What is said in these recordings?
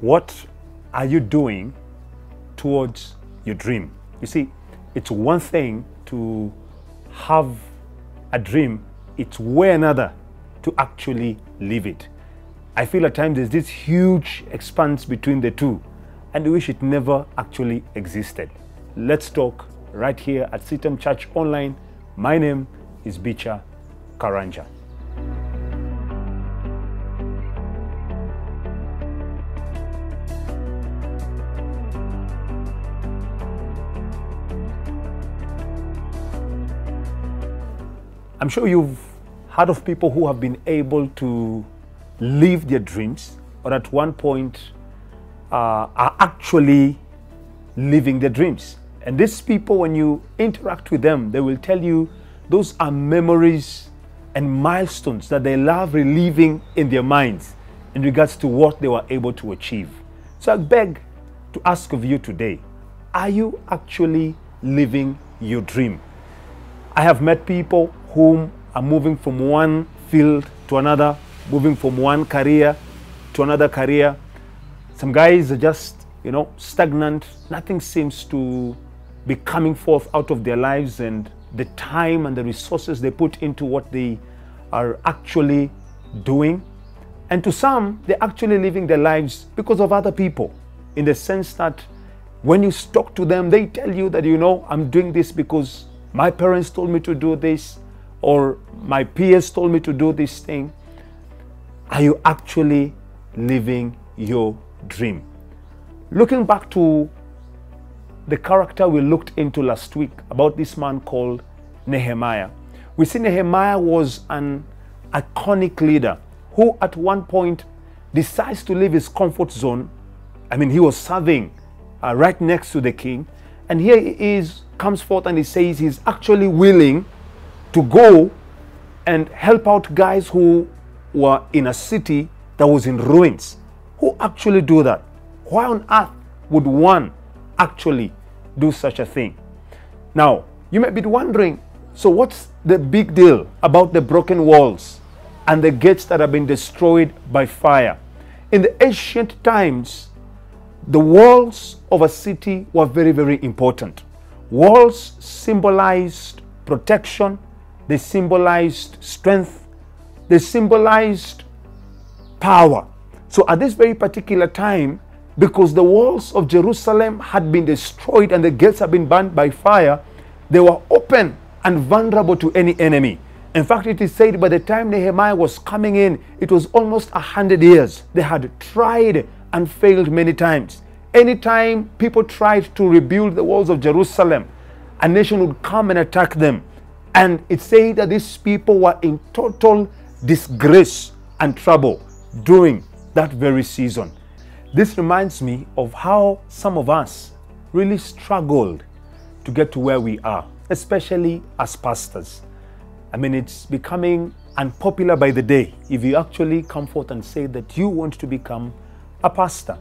What are you doing towards your dream? You see, it's one thing to have a dream, it's way another to actually live it. I feel at times there's this huge expanse between the two, and I wish it never actually existed. Let's talk right here at CITAM Church Online. My name is Becher Karanja. I'm sure you've heard of people who have been able to live their dreams, or at one point are actually living their dreams. And these people, when you interact with them, they will tell you those are memories and milestones that they love reliving in their minds in regards to what they were able to achieve. So I beg to ask of you today, are you actually living your dream? I have met people whom are moving from one field to another, moving from one career to another career. Some guys are just, stagnant. Nothing seems to be coming forth out of their lives, and the time and the resources they put into what they are actually doing. And to some, they're actually living their lives because of other people, in the sense that when you talk to them, they tell you that, I'm doing this because my parents told me to do this, or my peers told me to do this thing. Are you actually living your dream? Looking back to the character we looked into last week about this man called Nehemiah, we see Nehemiah was an iconic leader who at one point decides to leave his comfort zone. He was serving right next to the king, and here he comes forth and he says he's actually willing to go and help out guys who were in a city that was in ruins. Who actually do that? Why on earth would one actually do such a thing? Now, you may be wondering, so what's the big deal about the broken walls and the gates that have been destroyed by fire? In the ancient times, the walls of a city were very, very important. Walls symbolized protection, they symbolized strength, they symbolized power. So at this very particular time, because the walls of Jerusalem had been destroyed and the gates had been burned by fire, they were open and vulnerable to any enemy. In fact, it is said by the time Nehemiah was coming in, it was almost 100 years. They had tried and failed many times. Anytime people tried to rebuild the walls of Jerusalem, a nation would come and attack them. And it said that these people were in total disgrace and trouble during that very season. This reminds me of how some of us really struggled to get to where we are, especially as pastors. It's becoming unpopular by the day if you actually come forth and say that you want to become a pastor.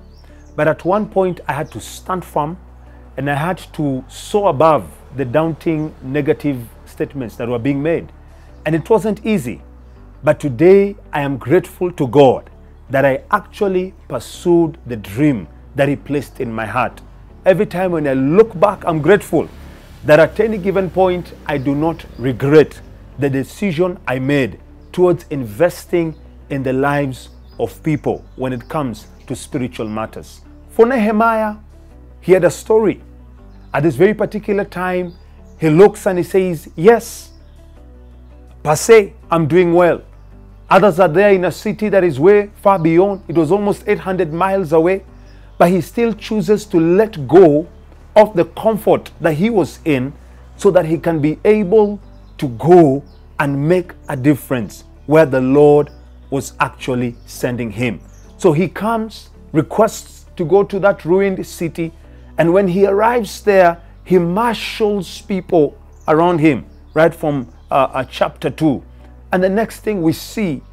But at one point, I had to stand firm, and I had to soar above the daunting negative statements that were being made. And it wasn't easy. But today, I am grateful to God that I actually pursued the dream that He placed in my heart. Every time when I look back, I'm grateful that at any given point, I do not regret the decision I made towards investing in the lives of people when it comes to spiritual matters. For Nehemiah, he had a story. At this very particular time, he looks and he says, yes, per se, I'm doing well. Others are there in a city that is way far beyond. It was almost 800 miles away. But he still chooses to let go of the comfort that he was in so that he can be able to go and make a difference where the Lord was actually sending him. So he comes, requests to go to that ruined city, and when he arrives there, he marshals people around him, right from chapter 2. And the next thing we see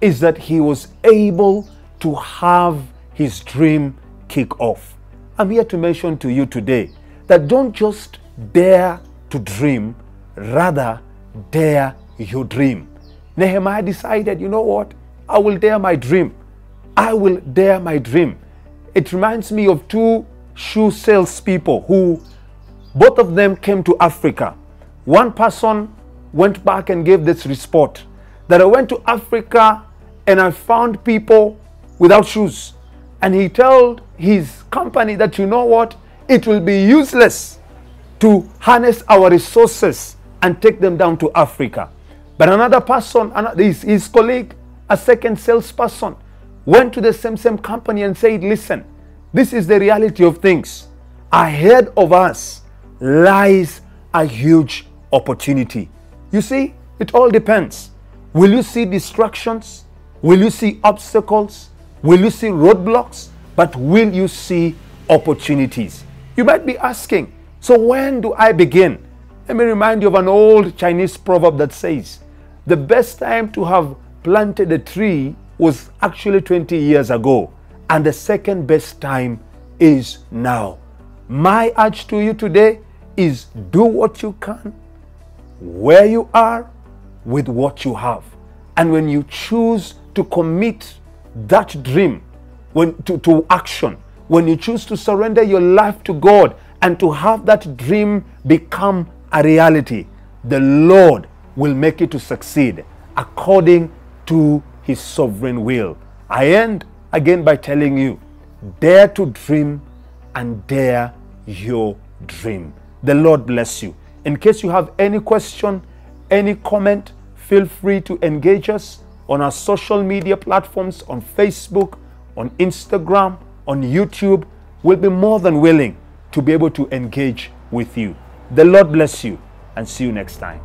is that he was able to have his dream kick off. I'm here to mention to you today that don't just dare to dream, rather dare your dream. Nehemiah decided, you know what? I will dare my dream. I will dare my dream. it reminds me of two shoe salespeople who both of them came to Africa. One person went back and gave this report that I went to Africa and I found people without shoes. And he told his company that, you know what, it will be useless to harness our resources and take them down to Africa. But another person, his colleague, a second salesperson, went to the same company and said, listen, this is the reality of things. Ahead of us lies a huge opportunity. You see, it all depends. Will you see distractions? Will you see obstacles? Will you see roadblocks? But will you see opportunities? You might be asking, so when do I begin? Let me remind you of an old Chinese proverb that says, the best time to have planted a tree was actually 20 years ago, and the second best time is now. My urge to you today is do what you can, where you are, with what you have. And when you choose to commit that dream to action, when you choose to surrender your life to God and to have that dream become a reality, the Lord will make it to succeed according to his sovereign will. I end again by telling you, dare to dream and dare your dream. The Lord bless you. In case you have any question, any comment, feel free to engage us on our social media platforms, on Facebook, on Instagram, on YouTube. We'll be more than willing to be able to engage with you. The Lord bless you, and see you next time.